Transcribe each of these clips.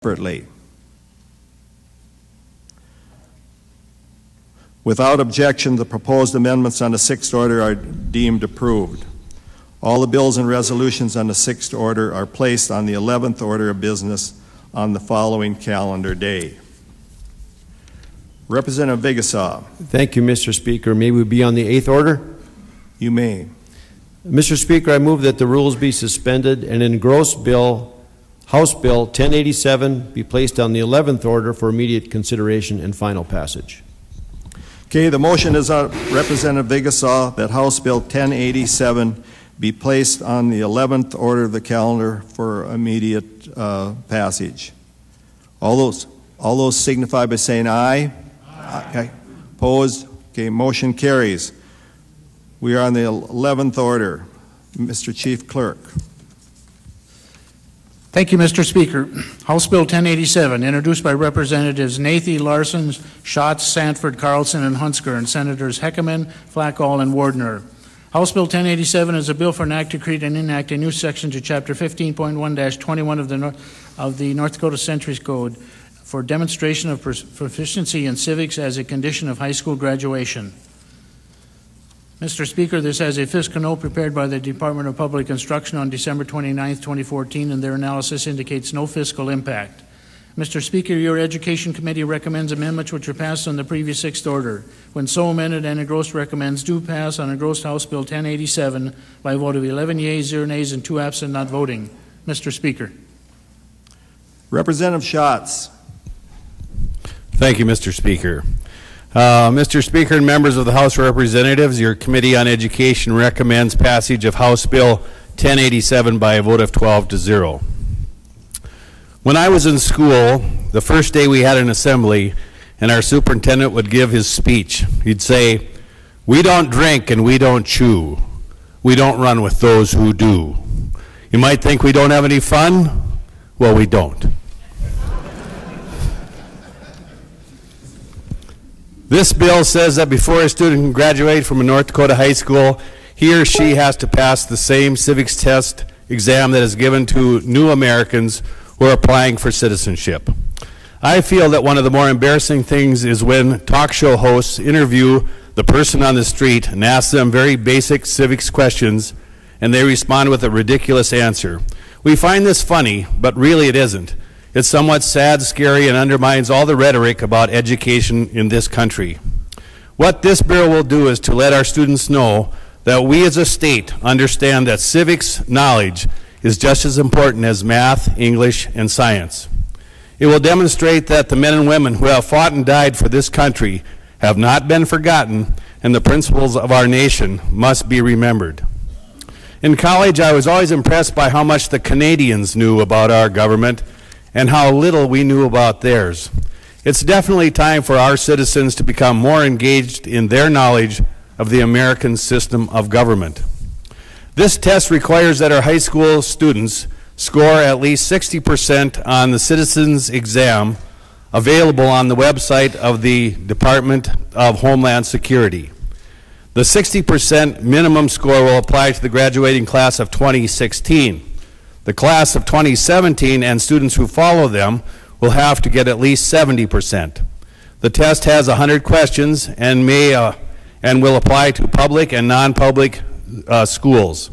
separately. Without objection, the proposed amendments on the sixth order are deemed approved. All the bills and resolutions on the sixth order are placed on the 11th order of business on the following calendar day. Representative Vigasaw. Thank you, Mr. Speaker. May we be on the eighth order? You may. Mr. Speaker, I move that the rules be suspended and engrossed bill, House Bill 1087, be placed on the 11th order for immediate consideration and final passage. Okay, the motion is Representative Vigasaw that House Bill 1087 be placed on the 11th order of the calendar for immediate passage. All those signify by saying aye. Aye. Okay. Opposed? Okay, motion carries. We are on the 11th order. Mr. Chief Clerk. Thank you, Mr. Speaker. House Bill 1087, introduced by Representatives Nathy, Larson, Schatz, Sanford, Carlson, and Hunsker, and Senators Heckerman, Flacall, and Wardner. House Bill 1087 is a bill for an act to create and enact a new section to Chapter 15.1-21 of the North Dakota Century Code for demonstration of proficiency in civics as a condition of high school graduation. Mr. Speaker, this has a fiscal note prepared by the Department of Public Instruction on December 29, 2014, and their analysis indicates no fiscal impact. Mr. Speaker, your Education Committee recommends amendments which were passed on the previous sixth order. When so amended and engrossed recommends do pass on engrossed House Bill 1087 by a vote of 11 yeas, 0 nays, and 2 absent not voting. Mr. Speaker. Representative Schatz. Thank you, Mr. Speaker. Mr. Speaker and members of the House of Representatives, your Committee on Education recommends passage of House Bill 1087 by a vote of 12-0. When I was in school, the first day we had an assembly and our superintendent would give his speech, he'd say, "We don't drink and we don't chew. We don't run with those who do." You might think we don't have any fun. Well, we don't. This bill says that before a student can graduate from a North Dakota high school, he or she has to pass the same civics test exam that is given to new Americans who are applying for citizenship. I feel that one of the more embarrassing things is when talk show hosts interview the person on the street and ask them very basic civics questions, and they respond with a ridiculous answer. We find this funny, but really it isn't. It's somewhat sad, scary, and undermines all the rhetoric about education in this country. What this bill will do is to let our students know that we as a state understand that civics knowledge is just as important as math, English, and science. It will demonstrate that the men and women who have fought and died for this country have not been forgotten, and the principles of our nation must be remembered. In college, I was always impressed by how much the Canadians knew about our government and how little we knew about theirs. It's definitely time for our citizens to become more engaged in their knowledge of the American system of government. This test requires that our high school students score at least 60% on the citizens exam available on the website of the Department of Homeland Security. The 60% minimum score will apply to the graduating class of 2016. The class of 2017 and students who follow them will have to get at least 70%. The test has 100 questions and will apply to public and non-public schools.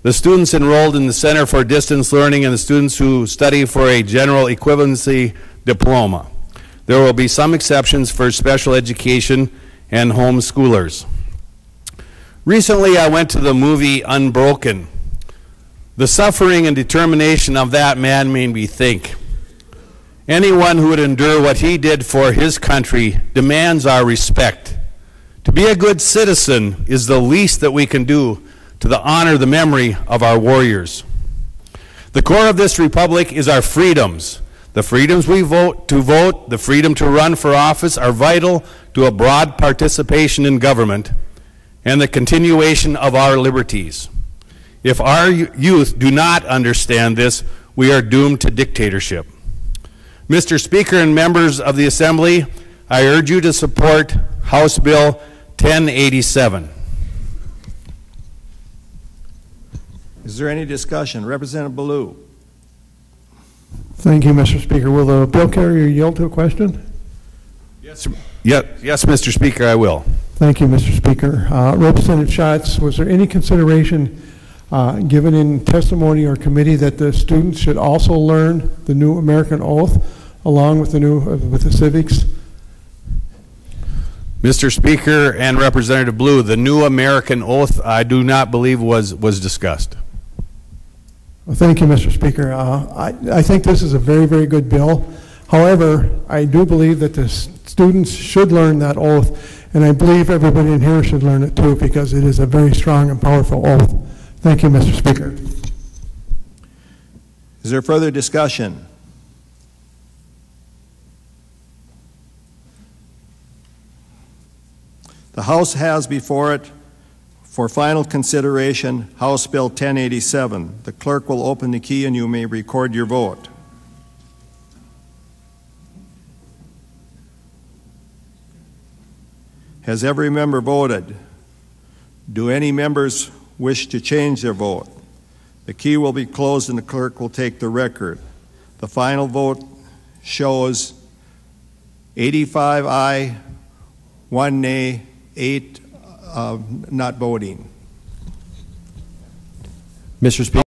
The students enrolled in the Center for Distance Learning and the students who study for a general equivalency diploma. There will be some exceptions for special education and homeschoolers. Recently, I went to the movie Unbroken. The suffering and determination of that man made me think. Anyone who would endure what he did for his country demands our respect. To be a good citizen is the least that we can do to honor the memory of our warriors. The core of this republic is our freedoms. The freedoms we vote, the freedom to run for office are vital to a broad participation in government and the continuation of our liberties. If our youth do not understand this, we are doomed to dictatorship. Mr. Speaker and members of the Assembly, I urge you to support House Bill 1087. Is there any discussion? Representative Ballou. Thank you, Mr. Speaker. Will the bill carrier yield to a question? Yes, yes, Mr. Speaker, I will. Thank you, Mr. Speaker. Representative Schatz, was there any consideration given in testimony or committee that the students should also learn the new American Oath along with the civics? Mr. Speaker and Representative Blue, the new American Oath, I do not believe was discussed. Well, thank you, Mr. Speaker. I think this is a very, very good bill. However, I do believe that the students should learn that oath, and I believe everybody in here should learn it too, because it is a very strong and powerful oath. Thank you, Mr. Speaker. Is there further discussion? The House has before it for final consideration House Bill 1087. The clerk will open the key and you may record your vote. Has every member voted? Do any members wish to change their vote? The key will be closed and the clerk will take the record. The final vote shows 85 aye, 1 nay, 8 not voting. Mr. Speaker.